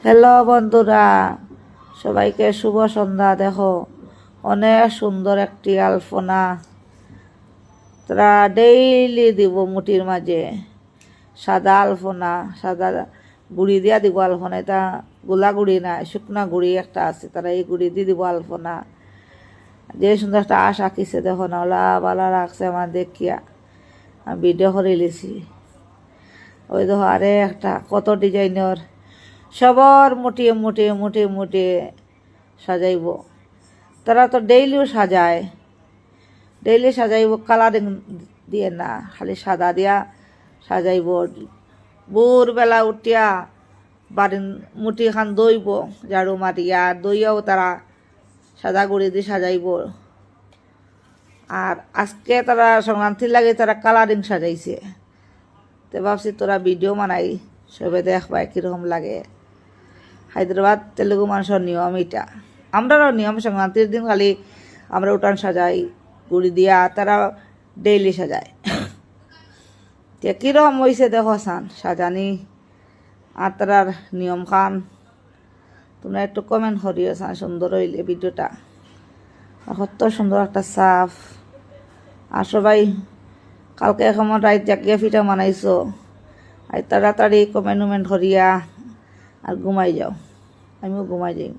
Hello বন্ধুরা, সবাইকে শুভ সন্ধ্যা। দেখো অনেক সুন্দর একটি আলপনা তারা ডেইলি দিব মুঠির মাঝে। সাদা আলপনা, সাদা গুড়ি দিয়া দিব আলপনা। এটা গোলা গুড়ি না, শুকনা গুড়ি একটা আছে, তারা এই গুড়ি দিয়ে দিব আলপনা। যে সুন্দর একটা আশ আঁকিছে দেখো না, ওলা বালা রাখছে আমার দেখিয়া আমি ভিডিও করে লিছি। ওই দেখো আরে একটা কত ডিজাইনের সবর মুটিয়ে মুটিয়ে মুটিয়ে মুটিয়ে সাজাইব। তারা তো ডেইলিও সাজায়, ডেইলি সাজাইব, কালারিং দিয়ে না, খালি সাদা দিয়া সাজাইব। ভোরবেলা উঠিয়া বাড়ির মুঠি খান দইব ঝাড়ু মারিয়া, দইয়াও তারা সাদা গুড়ি দিয়ে সাজাইব। আর আজকে তারা সংক্রান্তির লাগে তারা কালারিং সাজাইছে। তো ভাবছি তোরা ভিডিও বানাই, সবে দেখবাই কীরকম লাগে। হায়দ্রাবাদ তেলেগু মানুষের নিয়ম এটা, আমরারও নিয়ম। সংক্রান্তির দিন খালি আমরা উঠান সাজাই গুড়ি দিয়া, তারা ডেইলি সাজায়। কীরকম হয়েছে দেখো সান সাজানি আর তারার নিয়ম খান। তোমরা একটু কমেন্ট করিও সান সুন্দর হইলে ভিডিওটা। কত সুন্দর একটা সাফ। আর সবাই কালকে এখন রাত জাগিয়া পিঠা বানাইছো, আর তাড়াতাড়ি কমেন্ট উমেন্ট করিয়া আর ঘুমাই যাও। আমিও ঘুমাই যাই।